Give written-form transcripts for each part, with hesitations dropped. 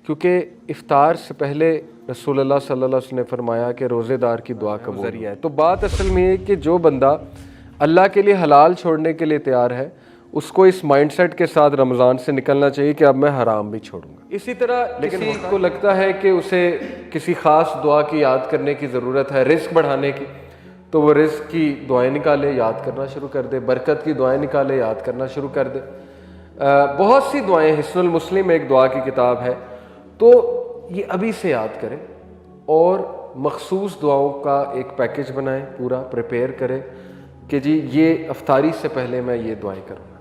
کیونکہ افطار سے پہلے رسول اللہ صلی اللہ علیہ وسلم نے فرمایا کہ روزے دار کی دعا کا ذریعہ ہے۔ تو بات اصل میں ہے کہ جو بندہ اللہ کے لیے حلال چھوڑنے کے لیے تیار ہے، اس کو اس مائنڈ سیٹ کے ساتھ رمضان سے نکلنا چاہیے کہ اب میں حرام بھی چھوڑوں گا۔ اسی طرح کسی کو لگتا ہے کہ اسے کسی خاص دعا کی یاد کرنے کی ضرورت ہے، رزق بڑھانے کی، تو وہ رزق کی دعائیں نکالے، یاد کرنا شروع کر دے، برکت کی دعائیں نکالے، یاد کرنا شروع کر دے۔ بہت سی دعائیں، حصن المسلم ایک دعا کی کتاب ہے، تو یہ ابھی سے یاد کریں اور مخصوص دعاؤں کا ایک پیکج بنائیں، پورا پریپیئر کریں کہ جی یہ افطاری سے پہلے میں یہ دعائیں کروں گا،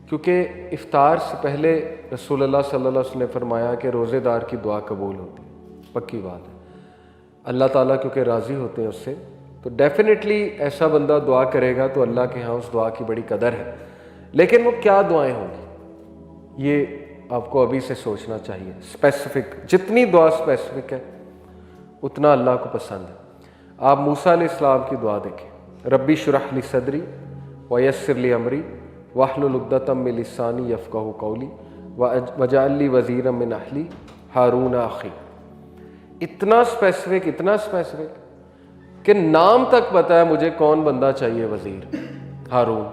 کیونکہ افطار سے پہلے رسول اللہ صلی اللہ علیہ وسلم نے فرمایا کہ روزے دار کی دعا قبول ہوتی ہے، پکی بات ہے۔ اللہ تعالیٰ کیونکہ راضی ہوتے ہیں اس سے، تو ڈیفینیٹلی ایسا بندہ دعا کرے گا تو اللہ کے ہاں اس دعا کی بڑی قدر ہے۔ لیکن وہ کیا دعائیں ہوں گی، یہ آپ کو ابھی سے سوچنا چاہیے۔ اسپیسیفک، جتنی دعا اسپیسیفک ہے اتنا اللہ کو پسند ہے۔ آپ موسیٰ علیہ السلام کی دعا دیکھیں، ربی اشرح لی صدری ویسر لی امری واحلل عقدۃ من لسانی یفقہوا قولی واجعل لی وزیرا من اہلی ہارون اخی۔ اتنا اسپیسیفک کہ نام تک پتہ ہے مجھے کون بندہ چاہیے وزیر، ہارون۔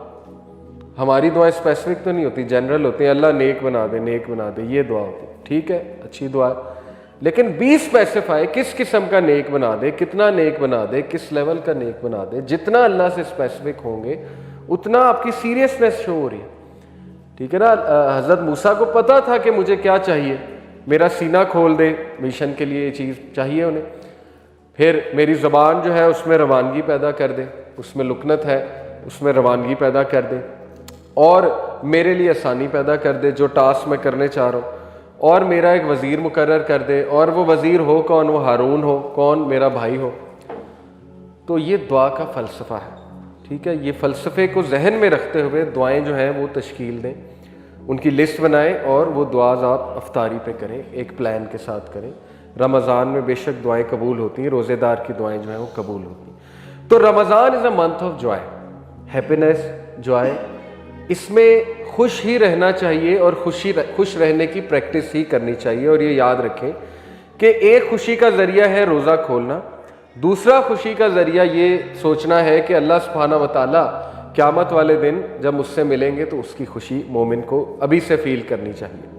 ہماری دعائیں اسپیسیفک تو نہیں ہوتی، جنرل ہوتی ہیں، اللہ نیک بنا دے، نیک بنا دے، یہ دعا ہوتی ہے، ٹھیک ہے، اچھی دعا ہے، لیکن بھی اسپیسیفائی کس قسم کا نیک بنا دے، کتنا نیک بنا دے، کس لیول کا نیک بنا دے۔ جتنا اللہ سے اسپیسیفک ہوں گے اتنا آپ کی سیریسنس شو ہو رہی ہے، ٹھیک ہے نا۔ حضرت موسیٰ کو پتا تھا کہ مجھے کیا چاہیے، میرا سینہ کھول دے، مشن کے لیے یہ چیز چاہیے انہیں، پھر میری زبان جو ہے اس میں روانگی پیدا کر دے، اس میں لکنت ہے، اس میں روانگی پیدا کر دے، اور میرے لیے آسانی پیدا کر دے جو ٹاسک میں کرنے چاہ رہا ہوں، اور میرا ایک وزیر مقرر کر دے، اور وہ وزیر ہو کون، وہ ہارون ہو، کون، میرا بھائی ہو۔ تو یہ دعا کا فلسفہ ہے، ٹھیک ہے۔ یہ فلسفے کو ذہن میں رکھتے ہوئے دعائیں جو ہیں وہ تشکیل دیں، ان کی لسٹ بنائیں، اور وہ دعاز آپ افطاری پہ کریں، ایک پلان کے ساتھ کریں۔ رمضان میں بے شک دعائیں قبول ہوتی ہیں، روزے دار کی دعائیں جو ہیں وہ قبول ہوتی ہیں۔ تو Ramadan is a month of joy, happiness, joy. اس میں خوش ہی رہنا چاہیے اور خوش رہنے کی پریکٹس ہی کرنی چاہیے، اور یہ یاد رکھیں کہ ایک خوشی کا ذریعہ ہے روزہ کھولنا، دوسرا خوشی کا ذریعہ یہ سوچنا ہے کہ اللہ سبحانہ و تعالیٰ قیامت والے دن جب مجھ سے ملیں گے تو اس کی خوشی مومن کو ابھی سے فیل کرنی چاہیے۔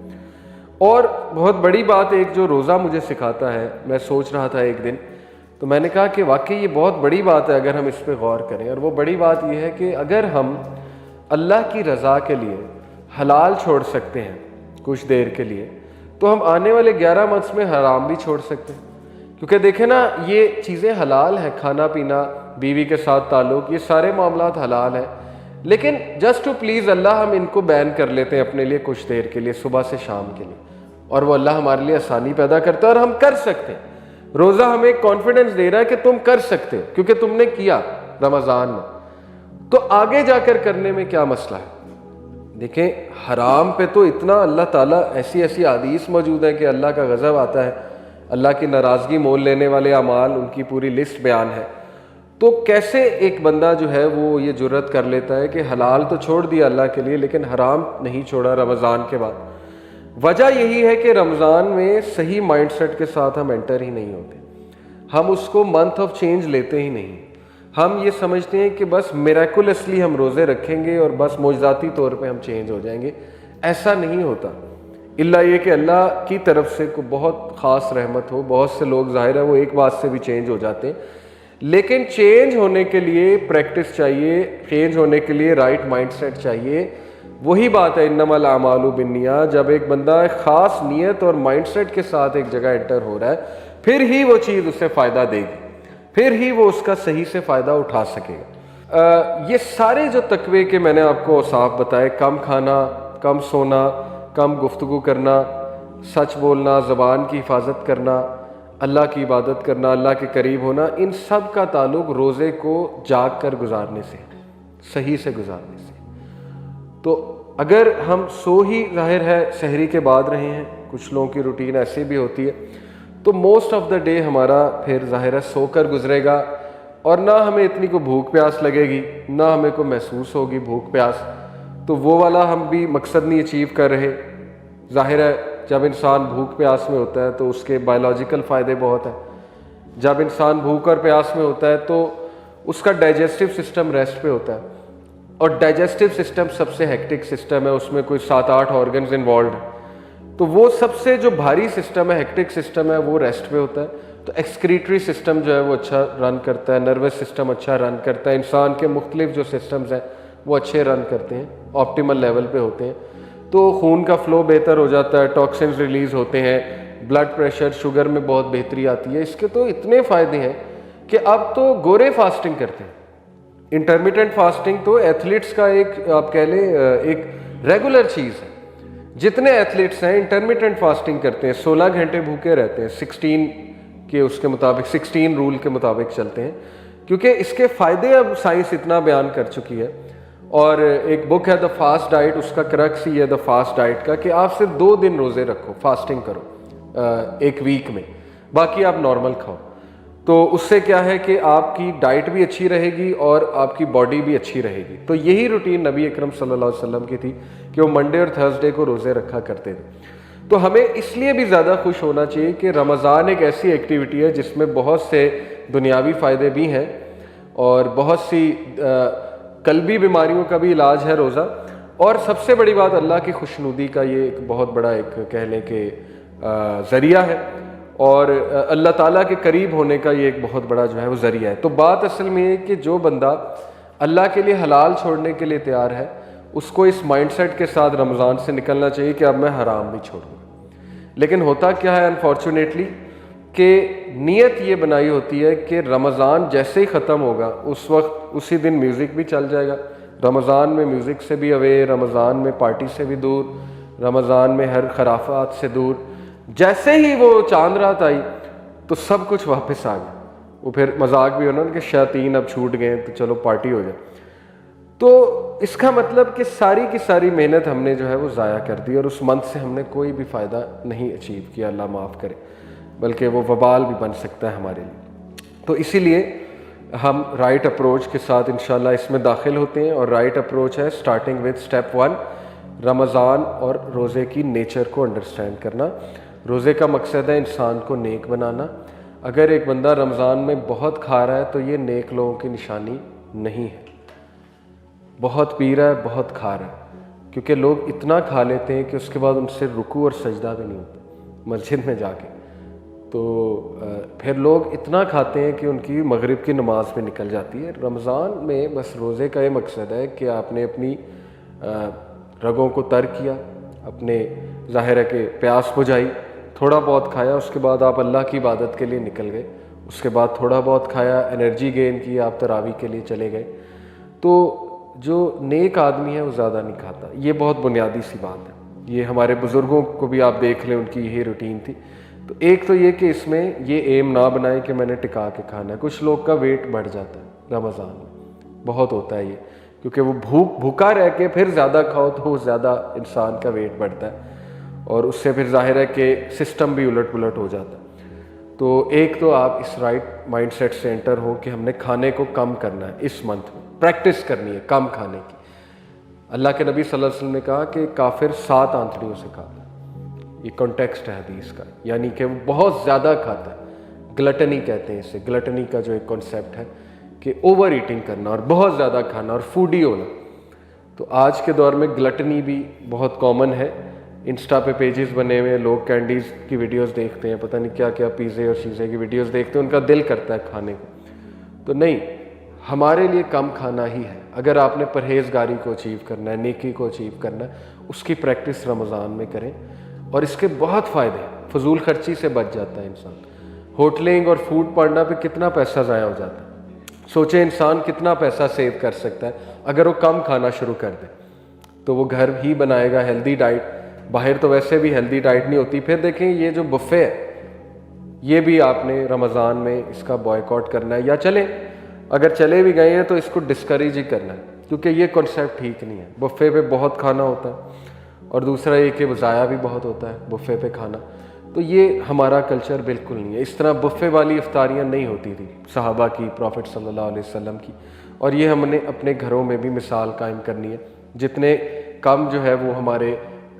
اور بہت بڑی بات ایک جو روزہ مجھے سکھاتا ہے، میں سوچ رہا تھا ایک دن، تو میں نے کہا کہ واقعی یہ بہت بڑی بات ہے اگر ہم اس پہ غور کریں، اور وہ بڑی بات یہ ہے کہ اگر ہم اللہ کی رضا کے لیے حلال چھوڑ سکتے ہیں کچھ دیر کے لیے، تو ہم آنے والے 11 منتھس میں حرام بھی چھوڑ سکتے ہیں۔ کیونکہ دیکھیں نا، یہ چیزیں حلال ہیں، کھانا پینا، بیوی کے ساتھ تعلق، یہ سارے معاملات حلال ہیں، لیکن جسٹ ٹو پلیز اللہ ہم ان کو بین کر لیتے ہیں اپنے لیے کچھ دیر کے لیے، صبح سے شام کے لیے، اور وہ اللہ ہمارے لیے آسانی پیدا کرتا ہے اور ہم کر سکتے ہیں۔ روزہ ہمیں کانفیڈنس دے رہا ہے کہ تم کر سکتے ہو کیونکہ تم نے کیا رمضان میں، تو آگے جا کر کرنے میں کیا مسئلہ ہے۔ دیکھیں حرام پہ تو اتنا اللہ تعالیٰ ایسی حدیث موجود ہے کہ اللہ کا غضب آتا ہے، اللہ کی ناراضگی مول لینے والے اعمال، ان کی پوری لسٹ بیان ہے۔ تو کیسے ایک بندہ جو ہے وہ یہ جرت کر لیتا ہے کہ حلال تو چھوڑ دیا اللہ کے لیے لیکن حرام نہیں چھوڑا رمضان کے بعد؟ وجہ یہی ہے کہ رمضان میں صحیح مائنڈ سیٹ کے ساتھ ہم انٹر ہی نہیں ہوتے، ہم اس کو منتھ آف چینج لیتے ہی نہیں۔ ہم یہ سمجھتے ہیں کہ بس میریکولسلی ہم روزے رکھیں گے اور بس معجزاتی طور پہ ہم چینج ہو جائیں گے، ایسا نہیں ہوتا، الا یہ کہ اللہ کی طرف سے کوئی بہت خاص رحمت ہو۔ بہت سے لوگ ظاہر ہے وہ ایک بات سے بھی چینج ہو جاتے ہیں، لیکن چینج ہونے کے لیے پریکٹس چاہیے، چینج ہونے کے لیے رائٹ مائنڈ سیٹ چاہیے۔ وہی بات ہے انما الاعمال بالنیات، جب ایک بندہ ایک خاص نیت اور مائنڈ سیٹ کے ساتھ ایک جگہ انٹر ہو رہا ہے، پھر ہی وہ چیز اسے فائدہ دے گی، پھر ہی وہ اس کا صحیح سے فائدہ اٹھا سکے گا۔ یہ سارے جو تقوی کے میں نے آپ کو اوصاف بتائے، کم کھانا، کم سونا، کم گفتگو کرنا، سچ بولنا، زبان کی حفاظت کرنا، اللہ کی عبادت کرنا، اللہ کے قریب ہونا، ان سب کا تعلق روزے کو جاگ کر گزارنے سے، صحیح سے گزارنے سے۔ تو اگر ہم سو ہی ظاہر ہے سحری کے بعد رہے ہیں، کچھ لوگوں کی روٹین ایسی بھی ہوتی ہے، تو موسٹ آف دا ڈے ہمارا پھر ظاہر ہے سو کر گزرے گا، اور نہ ہمیں اتنی کو بھوک پیاس لگے گی، نہ ہمیں کو محسوس ہوگی بھوک پیاس، تو وہ والا ہم بھی مقصد نہیں اچیو کر رہے۔ ظاہر ہے جب انسان بھوک پیاس میں ہوتا ہے تو اس کے بایولوجیکل فائدے بہت ہیں. جب انسان بھوک اور پیاس میں ہوتا ہے تو اس کا ڈائجسٹو سسٹم ریسٹ پہ ہوتا ہے, اور ڈائجسٹو سسٹم سب سے ہیکٹک سسٹم ہے, اس میں کوئی 7-8 آرگنز انوالوڈ ہیں. تو وہ سب سے جو بھاری سسٹم ہے, ہیکٹک سسٹم ہے, وہ ریسٹ پہ ہوتا ہے. تو ایکسکریٹری سسٹم جو ہے وہ اچھا رن کرتا ہے, نروس سسٹم اچھا رن کرتا ہے, انسان کے مختلف جو سسٹمز ہیں وہ اچھے رن کرتے ہیں, آپٹیمل لیول پہ ہوتے ہیں. تو خون کا فلو بہتر ہو جاتا ہے, ٹاکسنز ریلیز ہوتے ہیں, بلڈ پریشر شوگر میں بہت بہتری آتی ہے. اس کے تو اتنے فائدے ہیں کہ اب تو گورے فاسٹنگ کرتے ہیں. انٹرمیٹنٹ فاسٹنگ تو ایتھلیٹس کا ایک آپ کہہ لیں ایک ریگولر چیز ہے. جتنے ایتھلیٹس ہیں انٹرمیٹنٹ فاسٹنگ کرتے ہیں, 16 گھنٹے بھوکے رہتے ہیں, 16 کے اس کے مطابق 16 رول کے مطابق چلتے ہیں, کیونکہ اس کے فائدے اب سائنس اتنا بیان کر چکی ہے. اور ایک بک ہے دا فاسٹ ڈائٹ, اس کا کرکس ہی ہے دا فاسٹ ڈائٹ کا کہ آپ صرف 2 دن روزے رکھو, فاسٹنگ کرو ایک ویک میں, باقی آپ نارمل کھاؤ. تو اس سے کیا ہے کہ آپ کی ڈائٹ بھی اچھی رہے گی اور آپ کی باڈی بھی اچھی رہے گی. تو یہی روٹین نبی اکرم صلی اللہ علیہ وسلم کی تھی کہ وہ منڈے اور تھرسڈے کو روزے رکھا کرتے تھے. تو ہمیں اس لیے بھی زیادہ خوش ہونا چاہیے کہ رمضان ایک ایسی ایکٹیویٹی ہے جس میں بہت سے دنیاوی فائدے بھی ہیں اور بہت سی قلبی بیماریوں کا بھی علاج ہے روزہ. اور سب سے بڑی بات اللہ کی خوشنودی کا یہ ایک بہت بڑا ایک کہہ لیں کہ ذریعہ ہے, اور اللہ تعالیٰ کے قریب ہونے کا یہ ایک بہت بڑا جو ہے وہ ذریعہ ہے. تو بات اصل میں یہ کہ جو بندہ اللہ کے لیے حلال چھوڑنے کے لیے تیار ہے, اس کو اس مائنڈ سیٹ کے ساتھ رمضان سے نکلنا چاہیے کہ اب میں حرام بھی چھوڑوں گا. لیکن ہوتا کیا ہے انفارچونیٹلی کہ نیت یہ بنائی ہوتی ہے کہ رمضان جیسے ہی ختم ہوگا اس وقت اسی دن میوزک بھی چل جائے گا. رمضان میں میوزک سے بھی اوے, رمضان میں پارٹی سے بھی دور, رمضان میں ہر خرافات سے دور. جیسے ہی وہ چاند رات آئی تو سب کچھ واپس آ گیا. وہ پھر مذاق بھی ہونا کہ شیاطین اب چھوٹ گئے تو چلو پارٹی ہو جائے. تو اس کا مطلب کہ ساری کی ساری محنت ہم نے جو ہے وہ ضائع کر دی, اور اس منتھ سے ہم نے کوئی بھی فائدہ نہیں اچیو کیا, اللہ معاف کرے, بلکہ وہ وبال بھی بن سکتا ہے ہمارے لیے. تو اسی لیے ہم رائٹ اپروچ کے ساتھ انشاءاللہ اس میں داخل ہوتے ہیں. اور رائٹ اپروچ ہے اسٹارٹنگ وتھ اسٹیپ 1, رمضان اور روزے کی نیچر کو انڈرسٹینڈ کرنا. روزے کا مقصد ہے انسان کو نیک بنانا. اگر ایک بندہ رمضان میں بہت کھا رہا ہے تو یہ نیک لوگوں کی نشانی نہیں ہے. بہت پی رہا ہے, بہت کھا رہا ہے, کیونکہ لوگ اتنا کھا لیتے ہیں کہ اس کے بعد ان سے رکوع اور سجدہ بھی نہیں ہوتا مسجد میں جا کے. تو پھر لوگ اتنا کھاتے ہیں کہ ان کی مغرب کی نماز پہ نکل جاتی ہے. رمضان میں بس روزے کا یہ مقصد ہے کہ آپ نے اپنی رگوں کو تر کیا, اپنے ظاہر ہے کہ پیاس بجھائی, تھوڑا بہت کھایا, اس کے بعد آپ اللہ کی عبادت کے لیے نکل گئے, اس کے بعد تھوڑا بہت کھایا, انرجی گین کی, آپ تراویح کے لیے چلے گئے. تو جو نیک آدمی ہے وہ زیادہ نہیں کھاتا. یہ بہت بنیادی سی بات ہے. یہ ہمارے بزرگوں کو بھی آپ دیکھ لیں, ان کی یہی روٹین تھی. تو ایک تو یہ کہ اس میں یہ ایم نہ بنائیں کہ میں نے ٹکا کے کھانا ہے. کچھ لوگ کا ویٹ بڑھ جاتا ہے رمضان میں, بہت ہوتا ہے یہ, کیونکہ وہ بھوکا رہ کے پھر زیادہ کھاؤ تو وہ زیادہ انسان کا ویٹ بڑھتا ہے, اور اس سے پھر ظاہر ہے کہ سسٹم بھی الٹ پلٹ ہو جاتا ہے. تو ایک تو آپ اس رائٹ مائنڈ سیٹ سے انٹر ہو کہ ہم نے کھانے کو کم کرنا ہے, اس منتھ میں پریکٹس کرنی ہے کم کھانے کی. اللہ کے نبی صلی اللہ علیہ وسلم نے کہا کہ کافر 7 آنتڑیوں سے کھاتا ہے. یہ کانٹیکسٹ ہے حدیث کا, یعنی کہ وہ بہت زیادہ کھاتا ہے. گلٹنی کہتے ہیں اسے. گلٹنی کا جو ایک کانسیپٹ ہے کہ اوور ایٹنگ کرنا اور بہت زیادہ کھانا اور فوڈی ہونا. تو آج کے دور میں گلٹنی بھی بہت کامن ہے. انسٹا پہ پیجز بنے ہوئے, لوگ کینڈیز کی ویڈیوز دیکھتے ہیں, پتہ نہیں کیا کیا پیزے اور شیزے کی ویڈیوز دیکھتے ہیں, ان کا دل کرتا ہے کھانے کو. تو نہیں, ہمارے لیے کم کھانا ہی ہے. اگر آپ نے پرہیزگاری کو اچیو کرنا ہے, نیکی کو اچیو کرنا ہے, اس کی پریکٹس رمضان میں کریں. اور اس کے بہت فائدے ہیں. فضول خرچی سے بچ جاتا ہے انسان. ہوٹلنگ اور فوڈ پانڈا پہ کتنا پیسہ ضائع ہو جاتا ہے. سوچیں انسان کتنا پیسہ سیو کر سکتا ہے اگر وہ کم کھانا شروع کر دے. تو وہ گھر ہی بنائے گا ہیلدی ڈائٹ. باہر تو ویسے بھی ہیلدی ڈائٹ نہیں ہوتی. پھر دیکھیں یہ جو بفے ہے یہ بھی آپ نے رمضان میں اس کا بوائکاٹ کرنا ہے, یا چلیں اگر چلے بھی گئے ہیں تو اس کو ڈسکریج ہی کرنا ہے, کیونکہ یہ کنسیپٹ ٹھیک نہیں ہے. بفے پہ بہت کھانا ہوتا ہے, اور دوسرا یہ کہ ضائع بھی بہت ہوتا ہے بفے پہ کھانا. تو یہ ہمارا کلچر بالکل نہیں ہے. اس طرح بفے والی افطاریاں نہیں ہوتی تھی صحابہ کی, پروفٹ صلی اللہ علیہ وسلم کی. اور یہ ہم نے اپنے گھروں میں بھی مثال قائم کرنی ہے. جتنے کم جو ہے وہ ہمارے